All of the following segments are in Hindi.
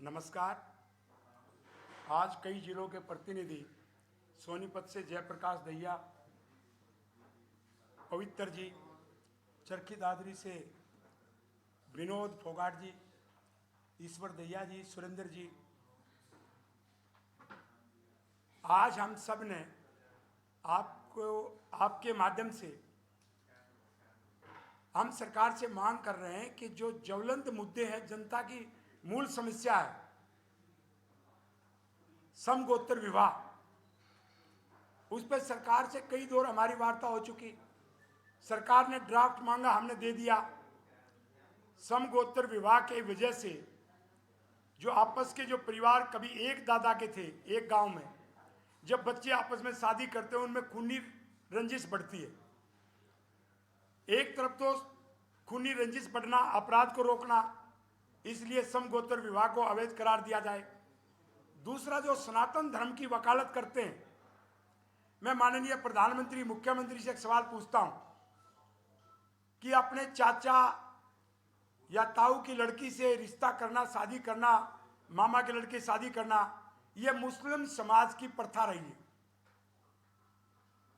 नमस्कार। आज कई जिलों के प्रतिनिधि सोनीपत से जयप्रकाश दहिया, पवित्र जी, चरखी दादरी से विनोद फोगाट जी, ईश्वर दहिया जी, सुरेंद्र जी, आज हम सब ने आपके माध्यम से हम सरकार से मांग कर रहे हैं कि जो ज्वलंत मुद्दे हैं, जनता की मूल समस्या है समगोत्र विवाह, उस पर सरकार से कई दौर हमारी वार्ता हो चुकी। सरकार ने ड्राफ्ट मांगा, हमने दे दिया। समगोत्र विवाह के वजह से जो आपस के जो परिवार कभी एक दादा के थे एक गांव में, जब बच्चे आपस में शादी करते हैं उनमें खूनी रंजिश बढ़ती है। एक तरफ तो खूनी रंजिश बढ़ना, अपराध को रोकना, इसलिए समगोत्र विवाह को अवैध करार दिया जाए। दूसरा, जो सनातन धर्म की वकालत करते हैं, मैं माननीय प्रधानमंत्री, मुख्यमंत्री से एक सवाल पूछता हूं कि अपने चाचा या ताऊ की लड़की से रिश्ता करना, शादी करना, मामा के लड़के शादी करना, यह मुस्लिम समाज की प्रथा रही है।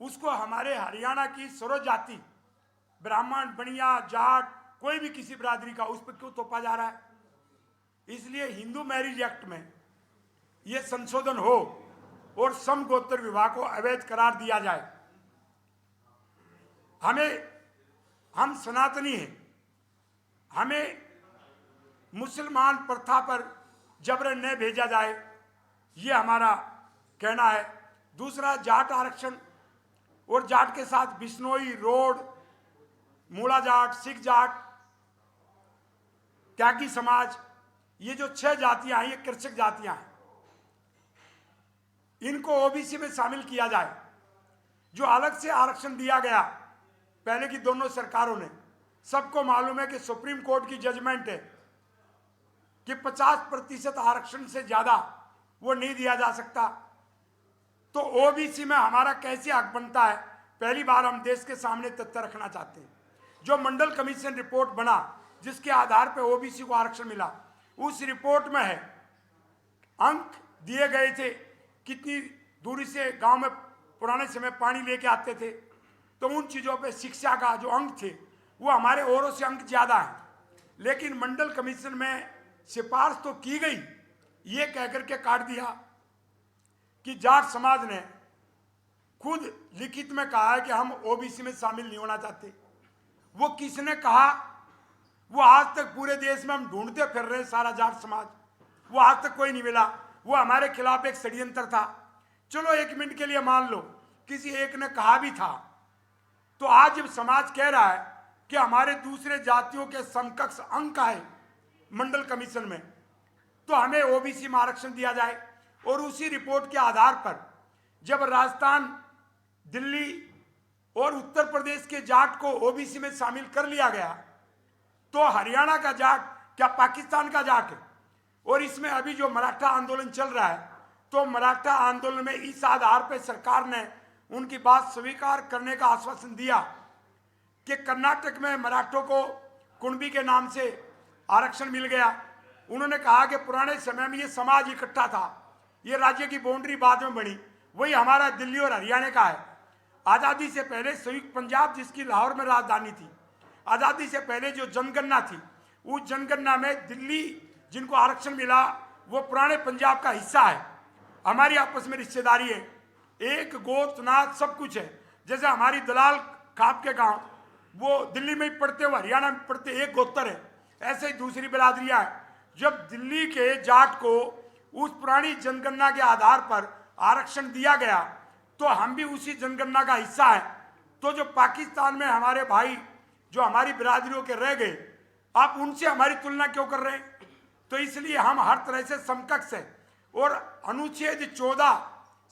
उसको हमारे हरियाणा की सर्व जाति, ब्राह्मण, बनिया, जाट, कोई भी किसी बिरादरी का, उस पर क्यों थोपा जा रहा है? इसलिए हिंदू मैरिज एक्ट में यह संशोधन हो और समगोत्र विवाह को अवैध करार दिया जाए। हम सनातनी हैं, हमें मुसलमान प्रथा पर जबरन न भेजा जाए, ये हमारा कहना है। दूसरा, जाट आरक्षण और जाट के साथ बिश्नोई, रोड, मूला जाट, सिख जाट, त्यागी समाज, ये जो 6 जातियां हैं, ये कृषक जातियां हैं, इनको ओबीसी में शामिल किया जाए। जो अलग से आरक्षण दिया गया पहले की दोनों सरकारों ने, सबको मालूम है कि सुप्रीम कोर्ट की जजमेंट है कि 50% आरक्षण से ज्यादा वो नहीं दिया जा सकता। तो ओबीसी में हमारा कैसे हक बनता है, पहली बार हम देश के सामने तथ्य रखना चाहते हैं। जो मंडल कमीशन रिपोर्ट बना, जिसके आधार पर ओबीसी को आरक्षण मिला, उस रिपोर्ट में है, अंक दिए गए थे, कितनी दूरी से गांव में पुराने समय पानी लेके आते थे, तो उन चीजों पे शिक्षा का जो अंक थे वो हमारे औरों से अंक ज्यादा है। लेकिन मंडल कमीशन में सिफारिश तो की गई, ये कहकर के काट दिया कि जाट समाज ने खुद लिखित में कहा है कि हम ओबीसी में शामिल नहीं होना चाहते। वो किसने कहा? वो आज तक पूरे देश में हम ढूंढते फिर रहे हैं, सारा जाट समाज, वो आज तक कोई नहीं मिला। वो हमारे खिलाफ एक षड्यंत्र था। चलो 1 मिनट के लिए मान लो किसी एक ने कहा भी था, तो आज जब समाज कह रहा है कि हमारे दूसरे जातियों के समकक्ष अंक आए मंडल कमीशन में, तो हमें ओबीसी में आरक्षण दिया जाए। और उसी रिपोर्ट के आधार पर जब राजस्थान, दिल्ली और उत्तर प्रदेश के जाट को ओबीसी में शामिल कर लिया गया, तो हरियाणा का जाट क्या पाकिस्तान का जाट है? और इसमें अभी जो मराठा आंदोलन चल रहा है, तो मराठा आंदोलन में इस आधार पर सरकार ने उनकी बात स्वीकार करने का आश्वासन दिया कि कर्नाटक में मराठों को कुणबी के नाम से आरक्षण मिल गया। उन्होंने कहा कि पुराने समय में ये समाज इकट्ठा था, ये राज्य की बाउंड्री बाद में बनी, वही हमारा दिल्ली और हरियाणा का है। आज़ादी से पहले संयुक्त पंजाब, जिसकी लाहौर में राजधानी थी, आज़ादी से पहले जो जनगणना थी, उस जनगणना में दिल्ली जिनको आरक्षण मिला वो पुराने पंजाब का हिस्सा है। हमारी आपस में रिश्तेदारी है, एक गोत नाच सब कुछ है। जैसे हमारी दलाल खाप के गांव वो दिल्ली में ही पड़ते, वो हरियाणा में पड़ते, एक गोत्र है। ऐसे ही दूसरी बिरादरियां हैं। जब दिल्ली के जाट को उस पुरानी जनगणना के आधार पर आरक्षण दिया गया, तो हम भी उसी जनगणना का हिस्सा है। तो जो पाकिस्तान में हमारे भाई जो हमारी बिरादरियों के रह गए, आप उनसे हमारी तुलना क्यों कर रहे हैं? तो इसलिए हम हर तरह से समकक्ष है। और अनुच्छेद 14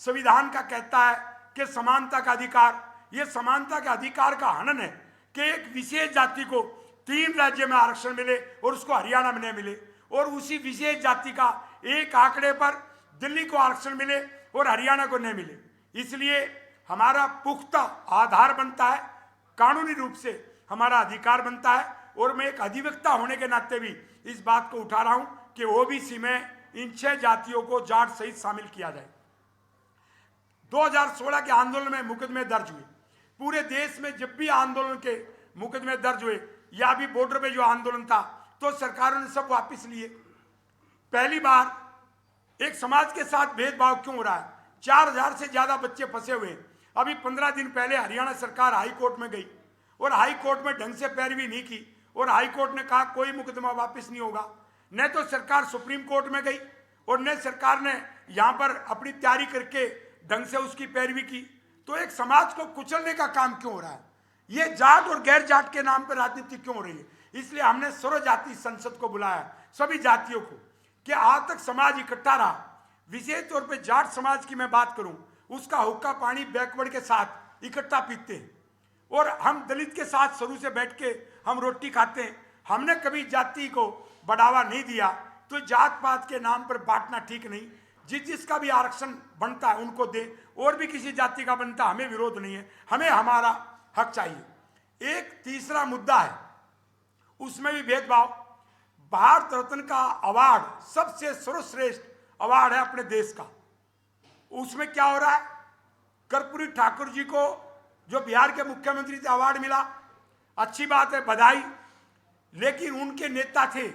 संविधान का कहता है कि समानता का अधिकार, ये समानता के अधिकार का हनन है कि एक विशेष जाति को 3 राज्य में आरक्षण मिले और उसको हरियाणा में नहीं मिले, और उसी विशेष जाति का एक आंकड़े पर दिल्ली को आरक्षण मिले और हरियाणा को नहीं मिले। इसलिए हमारा पुख्ता आधार बनता है, कानूनी रूप से हमारा अधिकार बनता है। और मैं एक अधिवक्ता होने के नाते भी इस बात को उठा रहा हूं कि ओबीसी में इन 6 जातियों को जाट सहित शामिल किया जाए। 2016 के आंदोलन में मुकदमे दर्ज हुए। पूरे देश में जब भी आंदोलन के मुकदमे दर्ज हुए या भी बॉर्डर पे जो आंदोलन था तो सरकारों ने सब वापस लिए। पहली बार एक समाज के साथ भेदभाव क्यों हो रहा है? 4000 से ज्यादा बच्चे फंसे हुए। अभी 15 दिन पहले हरियाणा सरकार हाई कोर्ट में गई और हाई कोर्ट में ढंग से पैरवी नहीं की और हाई कोर्ट ने कहा कोई मुकदमा वापस नहीं होगा। न तो सरकार सुप्रीम कोर्ट में गई और न सरकार ने यहां पर अपनी तैयारी करके ढंग से उसकी पैरवी की। तो एक समाज को कुचलने का काम क्यों हो रहा है? ये जाट और गैर जाट के नाम पर राजनीति क्यों हो रही है? इसलिए हमने सर्वजातीय संसद को बुलाया, सभी जातियों को, कि आज तक समाज इकट्ठा रहा। विशेष तौर पे जाट समाज की मैं बात करूं, उसका हुक्का पानी बैकवर्ड के साथ इकट्ठा पीते हैं और हम दलित के साथ शुरू से बैठ के हम रोटी खाते हैं। हमने कभी जाति को बढ़ावा नहीं दिया। तो जात पात के नाम पर बांटना ठीक नहीं। जिसका भी आरक्षण बनता है उनको दे, और भी किसी जाति का बनता हमें विरोध नहीं है, हमें हमारा हक चाहिए। एक तीसरा मुद्दा है, उसमें भी भेदभाव। भारत रत्न का अवार्ड सबसे सर्वश्रेष्ठ अवार्ड है अपने देश का। उसमें क्या हो रहा है? कर्पूरी ठाकुर जी को जो बिहार के मुख्यमंत्री से अवार्ड मिला, अच्छी बात है, बधाई। लेकिन उनके नेता थे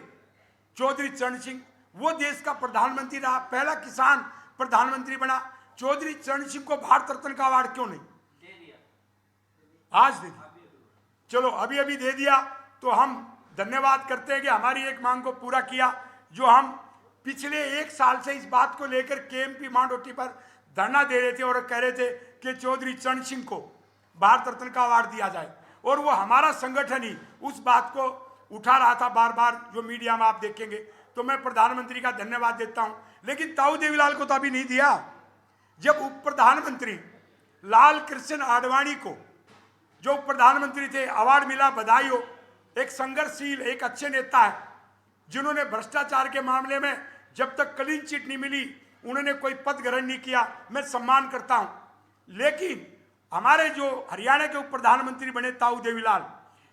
चौधरी चरण सिंह, वो देश का प्रधानमंत्री रहा, पहला किसान प्रधानमंत्री बना। चौधरी चरण सिंह को भारत रत्न का अवार्ड क्यों नहीं दे दिया? आज दे दिया, चलो अभी अभी दे दिया तो हम धन्यवाद करते हैं कि हमारी एक मांग को पूरा किया। जो हम पिछले 1 साल से इस बात को लेकर केएमपी मांडोटी पर धरना दे रहे थे और कह रहे थे कि चौधरी चरण सिंह को भारत रत्न का अवार्ड दिया जाए, और वो हमारा संगठन ही उस बात को उठा रहा था बार बार, जो मीडिया में आप देखेंगे। तो मैं प्रधानमंत्री का धन्यवाद देता हूं, लेकिन ताऊ देवीलाल को तो अभी नहीं दिया। जब उप प्रधानमंत्री लाल कृष्ण आडवाणी को, जो प्रधानमंत्री थे, अवार्ड मिला, बधाई हो। एक संघर्षशील, एक अच्छे नेता है, जिन्होंने भ्रष्टाचार के मामले में जब तक क्लीन चिट नहीं मिली उन्होंने कोई पद ग्रहण नहीं किया, मैं सम्मान करता हूं। लेकिन हमारे जो हरियाणा के उप प्रधानमंत्री बने ताऊ देवीलाल,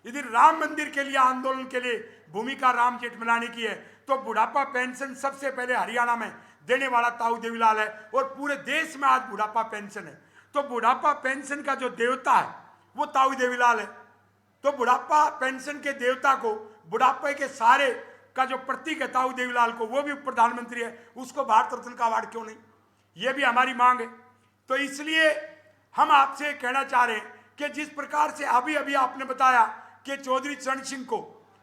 यदि राम मंदिर के लिए आंदोलन के लिए भूमिका राम जेठमलानी की है, तो बुढ़ापा पेंशन सबसे पहले हरियाणा में देने वाला ताऊ देवीलाल है, और पूरे देश में आज बुढ़ापा पेंशन है। तो बुढ़ापा पेंशन का जो देवता है वो ताऊ देवीलाल है। तो बुढ़ापा पेंशन के देवता को, बुढ़ापे के सारे का जो प्रतीक है ताऊ देवीलाल को, वो भी प्रधानमंत्री है, उसको भारत रत्न का अवार्ड क्यों नहीं? ये भी हमारी मांग है। तो इसलिए हम आपसे कहना चाह रहे हैं कि जिस प्रकार से अभी अभी आपने बताया कि चौधरी चरण सिंह को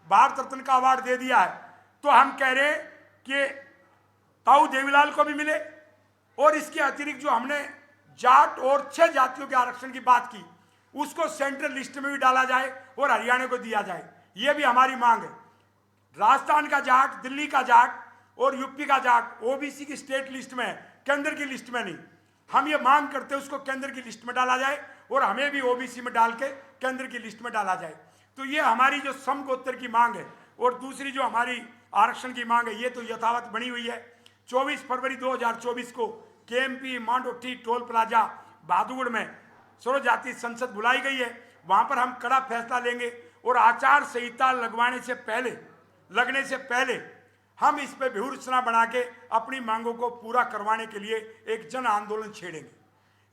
भारत रत्न का अवार्ड दे दिया है, तो हम कह रहे हैं कि ताऊ देवीलाल को भी मिले, और इसके अतिरिक्त जो हमने जाट और 6 जातियों के आरक्षण की बात की, उसको सेंट्रल लिस्ट में भी डाला जाए और हरियाणा को दिया जाए। यह भी हमारी मांग है। राजस्थान का जाट, दिल्ली का जाट और यूपी का जाट ओबीसी की स्टेट लिस्ट में है, केंद्र की लिस्ट में नहीं। हम ये मांग करते हैं उसको केंद्र की लिस्ट में डाला जाए और हमें भी ओबीसी में डाल के केंद्र की लिस्ट में डाला जाए। तो ये हमारी जो समगोत्तर की मांग है। और दूसरी जो हमारी आरक्षण की मांग है, ये तो यथावत बनी हुई है। 24 फरवरी 2024 को KMP Mandothi toll plaza Bahadurgarh में सर्वजातीय संसद बुलाई गई है। वहां पर हम कड़ा फैसला लेंगे और आचार संहिता लगने से पहले हम इस पे व्यूहरचना बना के अपनी मांगों को पूरा करवाने के लिए एक जन आंदोलन छेड़ेंगे।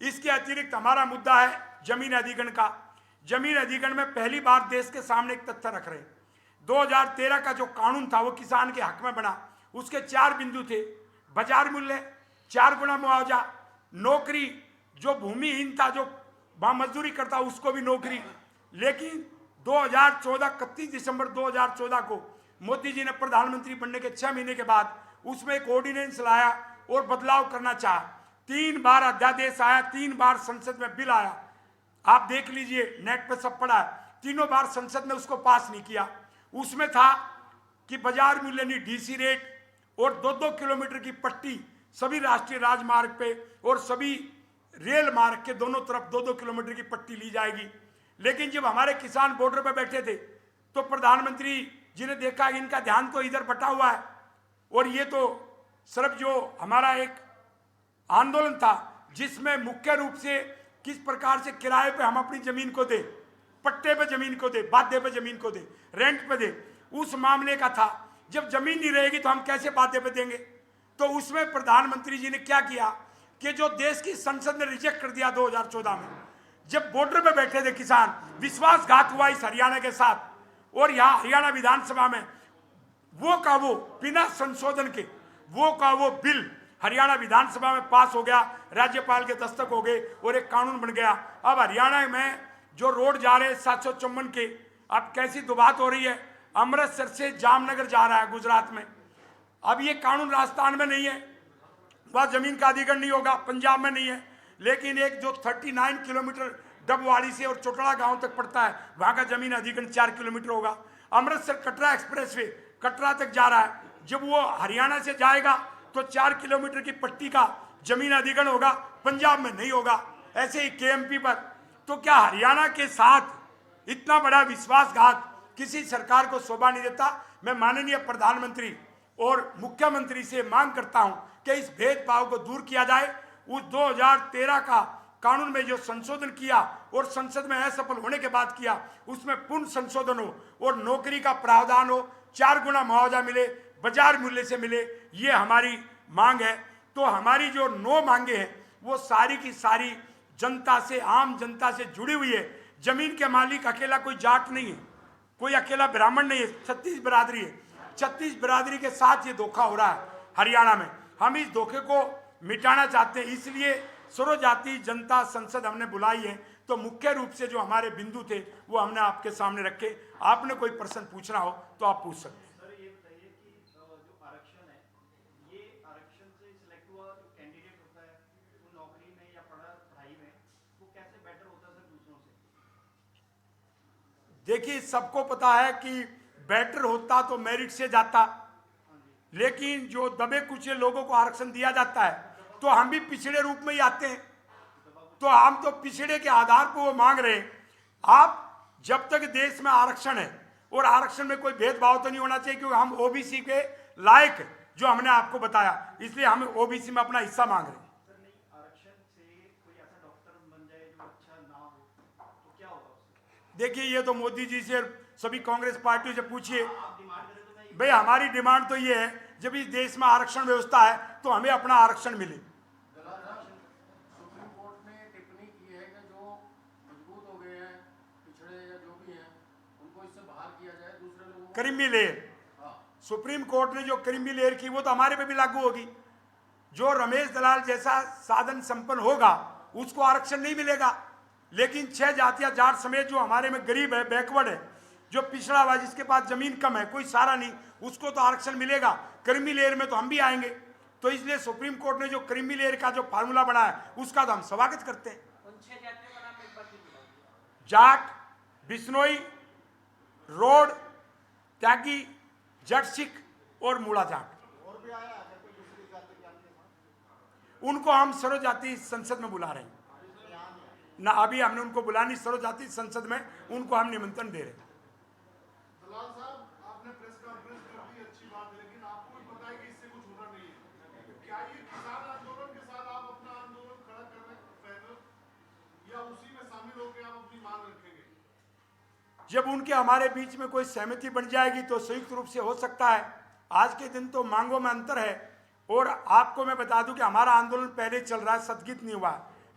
इसके अतिरिक्त हमारा मुद्दा है जमीन अधिग्रहण का। जमीन अधिग्रहण में पहली बार देश के सामने एक तथ्य रख रहे हैं। 2013 का जो कानून था वो किसान के हक में बना। उसके 4 बिंदु थे: बाजार मूल्य, 4 गुना मुआवजा, नौकरी, जो भूमिहीन था, जो मजदूरी करता उसको भी नौकरी। लेकिन 2014 31 दिसंबर 2014 को मोदी जी ने प्रधानमंत्री बनने के 6 महीने के बाद उसमें एक ऑर्डिनेंस लाया और बदलाव करना चाहा। 3 बार अध्यादेश आया, 3 बार संसद में बिल आया। आप देख लीजिए, नेट पे सब पड़ा है। तीनों बार संसद ने उसको पास नहीं किया। उसमें था कि बाजार मूल्य नहीं, डीसी रेट और 2-2 किलोमीटर की पट्टी सभी राष्ट्रीय राजमार्ग पे और सभी रेल मार्ग के दोनों तरफ 2-2 किलोमीटर की पट्टी ली जाएगी। लेकिन जब हमारे किसान बॉर्डर पर बैठे थे तो प्रधानमंत्री जी ने देखा कि इनका ध्यान तो इधर बटा हुआ है, और ये तो सिर्फ जो हमारा एक आंदोलन था जिसमें मुख्य रूप से किस प्रकार से किराए पे हम अपनी जमीन को दे, पट्टे पे जमीन को दे, बाध्य पे जमीन को दे, रेंट पे दे, उस मामले का था। जब जमीन नहीं रहेगी तो हम कैसे बाध्य पे देंगे? तो उसमें प्रधानमंत्री जी ने क्या किया कि जो देश की संसद ने रिजेक्ट कर दिया 2014 में, जब बॉर्डर पे बैठे थे किसान, विश्वासघात हुआ इस हरियाणा के साथ, और यहाँ हरियाणा विधानसभा में वो का वो बिना संशोधन के वो का वो बिल हरियाणा विधानसभा में पास हो गया, राज्यपाल के दस्तक हो गए और एक कानून बन गया। अब हरियाणा में जो रोड जा रहे हैं 754 के, अब कैसी दुबात हो रही है, अमृतसर से जामनगर जा रहा है गुजरात में। अब ये कानून राजस्थान में नहीं है, वह जमीन का अधिग्रहण नहीं होगा, पंजाब में नहीं है, लेकिन एक जो 39 किलोमीटर डबवाड़ी से और चोटड़ा गांव तक पड़ता है, वहां का जमीन अधिग्रहण 4 किलोमीटर होगा। अमृतसर कटरा एक्सप्रेस वे कटरा तक जा रहा है, जब वो हरियाणा से जाएगा तो 4 किलोमीटर की पट्टी का जमीन अधिग्रहण होगा, पंजाब में नहीं होगा। ऐसे ही केएमपी पर, तो क्या हरियाणा के साथ इतना बड़ा विश्वासघात किसी सरकार को शोभा नहीं देता। मैं माननीय प्रधानमंत्री और मुख्यमंत्री से मांग करता हूं कि इस भेदभाव को दूर किया जाए। उस 2013 का कानून में जो संशोधन किया और संसद में असफल होने के बाद किया, उसमें पूर्ण संशोधन हो और नौकरी का प्रावधान हो, 4 गुना मुआवजा मिले, बाजार मूल्य से मिले, ये हमारी मांग है। तो हमारी जो 9 मांगे हैं वो सारी की सारी जनता से, आम जनता से जुड़ी हुई है। जमीन के मालिक अकेला कोई जाट नहीं है, कोई अकेला ब्राह्मण नहीं है, 36 बिरादरी है। 36 बिरादरी के साथ ये धोखा हो रहा है हरियाणा में। हम इस धोखे को मिटाना चाहते हैं, इसलिए सर्वजातीय जनता संसद हमने बुलाई है। तो मुख्य रूप से जो हमारे बिंदु थे वो हमने आपके सामने रखे। आपने कोई प्रश्न पूछना हो तो आप पूछ सकते हैं। सर ये बताइए कि जो आरक्षण है, ये आरक्षण से सिलेक्ट हुआ जो कैंडिडेट होता है वो नौकरी में या पढ़ाई में, वो कैसे बेटर होता है सर दूसरों से? देखिए, सबको पता है कि बेटर होता तो मेरिट से जाता, लेकिन जो दबे कुचले लोगों को आरक्षण दिया जाता है तो हम भी पिछड़े रूप में ही आते हैं। तो हम तो पिछड़े के आधार पर वो मांग रहे हैं। आप जब तक देश में आरक्षण है, और आरक्षण में कोई भेदभाव तो नहीं होना चाहिए, क्योंकि हम ओबीसी के लायक, जो हमने आपको बताया, इसलिए हम ओबीसी में अपना हिस्सा मांग रहे हैं। सर नहीं, आरक्षण से कोई ऐसा डॉक्टर बन जाए जो अच्छा ना हो तो क्या होगा उससे? देखिए, ये तो मोदी जी से, सभी कांग्रेस पार्टियों से पूछिए। आप डिमांड करें तो मैं भाई, हमारी डिमांड तो ये है, जब इस देश में आरक्षण व्यवस्था है तो हमें अपना आरक्षण मिले। सुप्रीम कोर्ट ने टिप्पणी की है कि जो मजबूत हो गए हैं, पिछड़े या जो भी हैं, उनको इससे बाहर किया जाए, दूसरे लोगों को। क्रीमी लेयर, सुप्रीम कोर्ट ने जो क्रीमी लेयर की वो तो हमारे पे भी लागू होगी। जो रमेश दलाल जैसा साधन संपन्न होगा उसको आरक्षण नहीं मिलेगा, लेकिन 6 जातियां जाट समेत जो हमारे में गरीब है, बैकवर्ड है, जो पिछड़ा हुआ, जिसके पास जमीन कम है, कोई सहारा नहीं, उसको तो आरक्षण मिलेगा। क्रीमी लेयर में तो हम भी आएंगे। तो इसलिए सुप्रीम कोर्ट ने जो क्रीमी लेयर का जो फार्मूला बनाया उसका तो हम स्वागत करते हैं। जाट, बिश्नोई, रोड, त्यागी, जट सिख और मूला जाट, और भी आया अगर कोई दूसरी जाति के आपके साथ? उनको हम सर्वजातीय संसद में बुला रहे हैं ना। अभी हमने उनको बुलानी, सर्वजातीय संसद में उनको हम निमंत्रण दे रहे हैं। दलाल साहब, आपने प्रेस कॉन्फ्रेंस कर दी, अच्छी बात है, लेकिन आपको भी पता है कि इससे कुछ होना नहीं है। क्या ये किसान आंदोलन के साथ आप अपना आंदोलन खड़ा कर रहे हैं, या उसी में शामिल होकर आप अपनी मांग रखेंगे? जब उनके हमारे बीच में कोई सहमति बन जाएगी तो संयुक्त रूप से हो सकता है। आज के दिन तो मांगों में अंतर है। और आपको मैं बता दूं कि हमारा आंदोलन पहले चल रहा है, सदगित नहीं हुआ।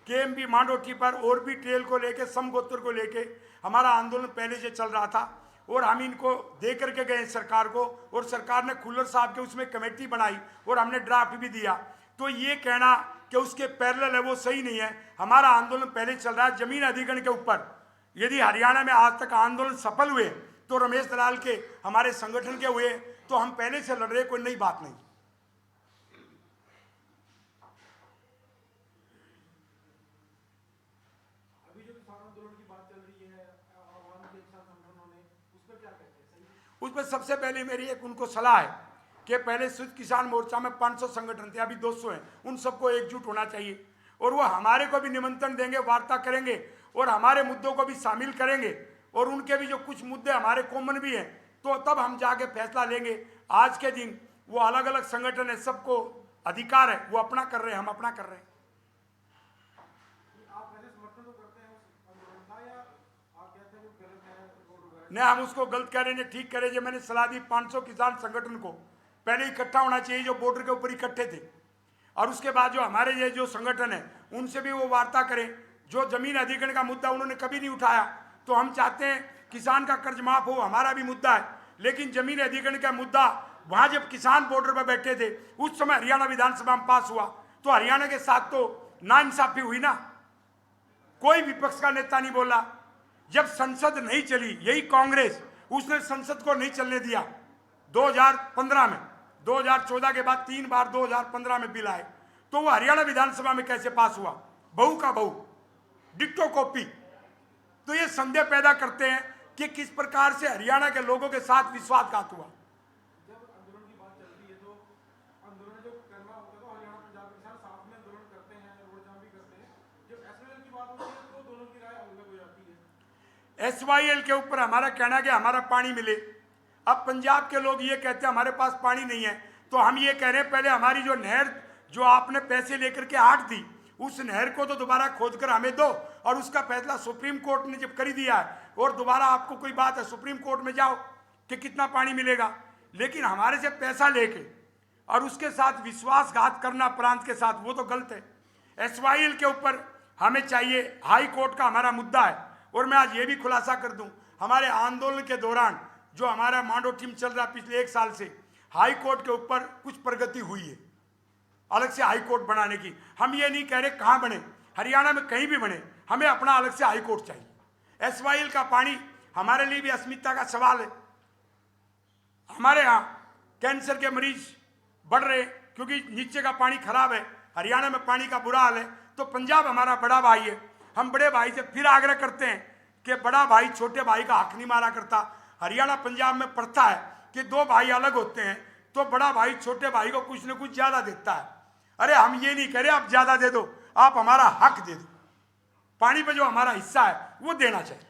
केएमबी मांडोठी पर और भी ट्रेल को लेके, समगोत्र को लेके हमारा आंदोलन पहले से चल रहा था, और हम इनको दे करके गए सरकार को, और सरकार ने खुल्लर साहब के उसमें कमेटी बनाई और हमने ड्राफ्ट भी दिया। तो ये कहना कि उसके पैरेलल है वो सही नहीं है। हमारा आंदोलन पहले चल रहा है जमीन अधिग्रहण के ऊपर। यदि हरियाणा में आज तक आंदोलन सफल हुए तो रमेश दलाल के, हमारे संगठन के हुए, तो हम पहले से लड़ रहे, कोई नई बात नहीं। अभी जो किसान आंदोलन की बात चल रही है, आवाम के साथ संगठनों ने, उस पर क्या कहते हैं? सही उस पर सबसे पहले मेरी एक उनको सलाह है कि पहले संयुक्त किसान मोर्चा में 500 संगठन थे, अभी 200 हैं, उन सबको एकजुट होना चाहिए। और वो हमारे को भी निमंत्रण देंगे, वार्ता करेंगे और हमारे मुद्दों को भी शामिल करेंगे, और उनके भी जो कुछ मुद्दे हमारे कॉमन भी हैं, तो तब हम जाके फैसला लेंगे। आज के दिन वो अलग अलग संगठन है, सबको अधिकार है, वो अपना कर रहे हैं, हम अपना कर रहे हैं। आप पहले समर्थन तो करते हैं उस आंदोलन का, या आप कहते हैं वो गलत है, रोड वगैरह? नहीं, हम उसको गलत कह रहे हैं, ठीक कह रहे हैं। मैंने सलाह दी 500 किसान संगठन को पहले इकट्ठा होना चाहिए, जो बॉर्डर के ऊपर इकट्ठे थे, और उसके बाद जो हमारे ये जो संगठन है उनसे भी वो वार्ता करें। जो जमीन अधिग्रहण का मुद्दा उन्होंने कभी नहीं उठाया, तो हम चाहते हैं किसान का कर्ज माफ हो, हमारा भी मुद्दा है, लेकिन जमीन अधिग्रहण का मुद्दा वहां जब किसान बॉर्डर पर बैठे थे उस समय हरियाणा विधानसभा में पास हुआ, तो हरियाणा के साथ तो नाइंसाफी हुई ना। कोई विपक्ष का नेता नहीं बोला। जब संसद नहीं चली, यही कांग्रेस, उसने संसद को नहीं चलने दिया 2015 में, 2014 के बाद 3 बार 2015 में बिल आए, तो वो हरियाणा विधानसभा में कैसे पास हुआ? बहू का बहू, डिक्टो कॉपी। तो ये संदेह पैदा करते हैं कि किस प्रकार से हरियाणा के लोगों के साथ विश्वासघात हुआ। जब आंदोलन की बात चलती है तो आंदोलन जो करना होता है तो हरियाणा पंजाब के साथ साथ में आंदोलन करते हैं, रोड जाम भी करते हैं। जब एसवाईएल की बात होती है तो दोनों की राय अलग हो जाती है। एसवाईएल के ऊपर हमारा कहना है कि हमारा पानी मिले। अब पंजाब के लोग ये कहते हैं हमारे पास पानी नहीं है, तो हम ये कह रहे हैं पहले हमारी जो नहर जो आपने पैसे लेकर के आट दी, उस नहर को तो दोबारा खोदकर हमें दो, और उसका फैसला सुप्रीम कोर्ट ने जब कर दिया है, और दोबारा आपको कोई बात है सुप्रीम कोर्ट में जाओ कि कितना पानी मिलेगा, लेकिन हमारे से पैसा लेके और उसके साथ विश्वासघात करना प्रांत के साथ, वो तो गलत है। एसवाईएल के ऊपर हमें चाहिए, हाई कोर्ट का हमारा मुद्दा है। और मैं आज ये भी खुलासा कर दूं, हमारे आंदोलन के दौरान जो हमारा मांडो टीम चल रहा पिछले 1 साल से, हाई कोर्ट के ऊपर कुछ प्रगति हुई है, अलग से हाई कोर्ट बनाने की। हम ये नहीं कह रहे कहाँ बने, हरियाणा में कहीं भी बने, हमें अपना अलग से हाई कोर्ट चाहिए। एसवाईएल का पानी हमारे लिए भी अस्मिता का सवाल है। हमारे यहाँ कैंसर के मरीज बढ़ रहे क्योंकि नीचे का पानी खराब है, हरियाणा में पानी का बुरा हाल है। तो पंजाब हमारा बड़ा भाई है, हम बड़े भाई से फिर आग्रह करते हैं कि बड़ा भाई छोटे भाई का हक नहीं मारा करता। हरियाणा पंजाब में प्रथा है कि 2 भाई अलग होते हैं तो बड़ा भाई छोटे भाई को कुछ न कुछ ज्यादा देता है। अरे हम ये नहीं कह रहे आप ज्यादा दे दो, आप हमारा हक दे दो, पानी पे जो हमारा हिस्सा है वो देना चाहिए।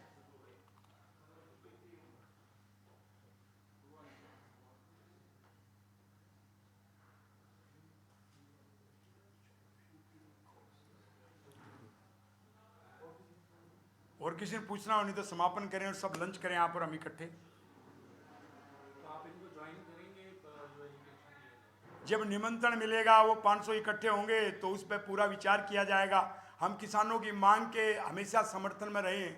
और किसी ने पूछना हो नहीं तो समापन करें और सब लंच करें यहाँ पर हम इकट्ठे। तो आप इनको ज्वाइन करेंगे जो एजुकेशन? जब निमंत्रण मिलेगा, वो 500 इकट्ठे होंगे तो उस पर पूरा विचार किया जाएगा। हम किसानों की मांग के हमेशा समर्थन में रहे हैं।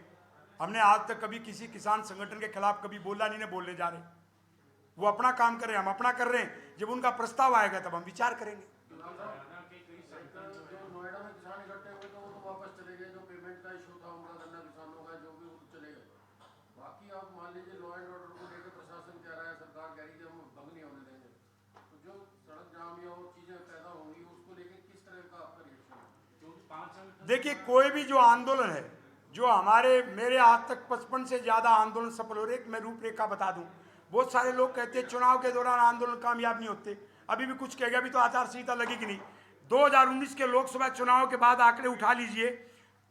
हमने आज तक कभी किसी किसान संगठन के खिलाफ कभी बोला नहीं, बोलने जा रहे। वो अपना काम कर रहे हैं, हम अपना कर रहे हैं। जब उनका प्रस्ताव आएगा तब हम विचार करेंगे। जो नोएडा में किसान इकट्ठे हुए तो वो तो वापस चले गए, जो पेमेंट का इशू था उनका गन्ना किसानों का, जो भी वो चले गए। बाकी आप मान लीजिए लॉ एंड ऑर्डर को लेकर प्रशासन कह रहा है, सरकार कह रही है हम भंग नहीं होने देंगे, तो जो सड़क जाम या और चीजें पैदा होंगी उसको लेकर किस तरह का आपका रिएक्शन है? क्योंकि 5 साल देखिए, कोई भी जो आंदोलन है, जो हमारे मेरे आज तक 55 से ज्यादा आंदोलन सफल हो रहे। मैं रूपरेखा बता दूं, बहुत सारे लोग कहते हैं चुनाव के दौरान आंदोलन कामयाब नहीं होते। अभी भी कुछ कहेगा, अभी तो आचार संहिता लगेगी नहीं। 2019 के लोकसभा चुनाव के बाद आंकड़े उठा लीजिए,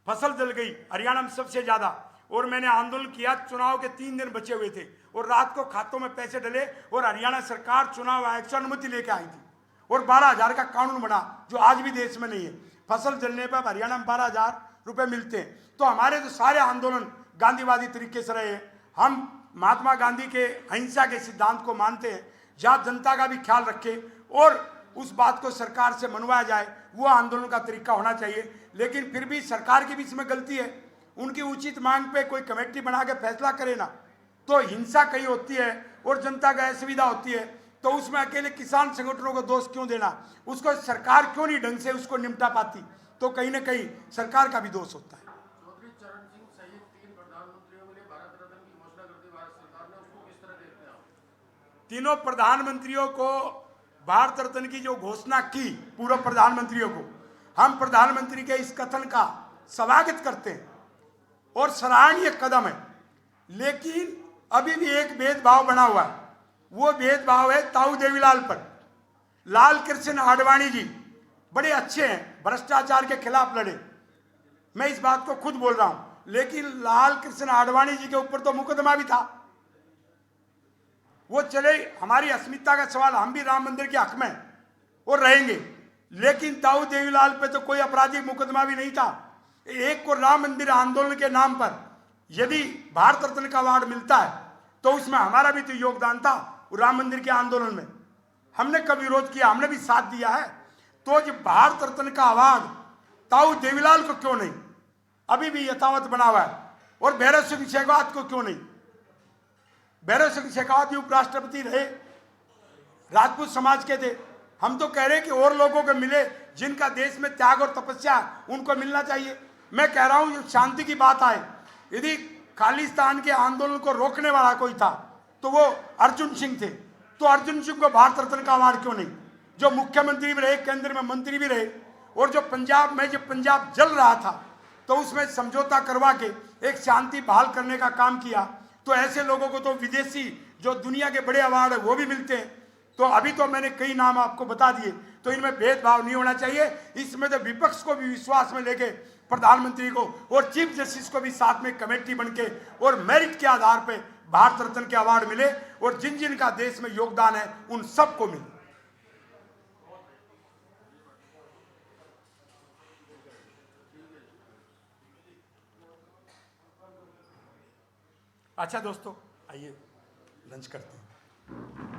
फसल जल गई हरियाणा में सबसे ज्यादा। और मैंने आंदोलन किया, चुनाव के 3 दिन बचे हुए थे और रात को खातों में पैसे डले और हरियाणा सरकार चुनाव आयोग से अनुमति लेके आई थी और 12,000 का कानून बना, जो आज भी देश में नहीं है। फसल जलने पर हरियाणा में 12,000 रुपए मिलते हैं। तो हमारे तो सारे आंदोलन गांधीवादी तरीके से रहे हैं। हम महात्मा गांधी के अहिंसा के सिद्धांत को मानते हैं। जहाँ जनता का भी ख्याल रखे और उस बात को सरकार से मनवाया जाए, वो आंदोलन का तरीका होना चाहिए। लेकिन फिर भी सरकार की भी इसमें गलती है, उनकी उचित मांग पे कोई कमेटी बना के फैसला करे ना, तो हिंसा कहीं होती है और जनता का असुविधा होती है, तो उसमें अकेले किसान संगठनों को दोष क्यों देना? उसको सरकार क्यों नहीं ढंग से उसको निपटा पाती? तो कहीं ना कहीं सरकार का भी दोष होता है। चौधरी चरण सिंह सहित 3 प्रधानमंत्रियों के लिए भारत रत्न की घोषणा कर दी भारत सरकार ने, उसको किस तरह देखते हैं आप? तीनों प्रधानमंत्रियों को भारत रत्न की जो घोषणा की, पूर्व प्रधानमंत्रियों को, हम प्रधानमंत्री के इस कथन का स्वागत करते हैं और सराहनीय कदम है। लेकिन अभी भी एक भेदभाव बना हुआ है, वो भेदभाव है ताऊ देवीलाल पर। लाल कृष्ण आडवाणी जी बड़े अच्छे हैं, भ्रष्टाचार के खिलाफ लड़े, मैं इस बात को खुद बोल रहा हूं। लेकिन लाल कृष्ण आडवाणी जी के ऊपर तो मुकदमा भी था, वो चले। हमारी अस्मिता का सवाल, हम भी राम मंदिर के हक में और रहेंगे, लेकिन ताऊ देवीलाल पे तो कोई आपराधिक मुकदमा भी नहीं था। एक को राम मंदिर आंदोलन के नाम पर यदि भारत रत्न का अवार्ड मिलता है तो उसमें हमारा भी तो योगदान था राम मंदिर के आंदोलन में। हमने कब विरोध किया? हमने भी साथ दिया है। तो जो भारत रत्न का अवार्ड ताऊ देवीलाल को क्यों नहीं, अभी भी यथावत बना हुआ है? और भैरव सिंह शेखावत को क्यों नहीं? भैरव सिंह शेखावत भी उपराष्ट्रपति रहे, राजपूत समाज के थे। हम तो कह रहे हैं कि और लोगों को मिले जिनका देश में त्याग और तपस्या है, उनको मिलना चाहिए। मैं कह रहा हूं जो शांति की बात आए, यदि खालिस्तान के आंदोलन को रोकने वाला कोई था तो वो अर्जुन सिंह थे। तो अर्जुन सिंह को भारत रत्न का अवार्ड क्यों नहीं? जो मुख्यमंत्री भी रहे, केंद्र में मंत्री भी रहे, और जो पंजाब में जब पंजाब जल रहा था तो उसमें समझौता करवा के एक शांति बहाल करने का काम किया। तो ऐसे लोगों को तो विदेशी जो दुनिया के बड़े अवार्ड है वो भी मिलते हैं। तो अभी तो मैंने कई नाम आपको बता दिए। तो इनमें भेदभाव नहीं होना चाहिए। इसमें तो विपक्ष को भी विश्वास में लेके प्रधानमंत्री को और चीफ जस्टिस को भी साथ में कमेटी बनके और मेरिट के आधार पे भारत रत्न के अवार्ड मिले, और जिन जिन का देश में योगदान है उन सबको मिले। अच्छा दोस्तों, आइए लंच करते हैं।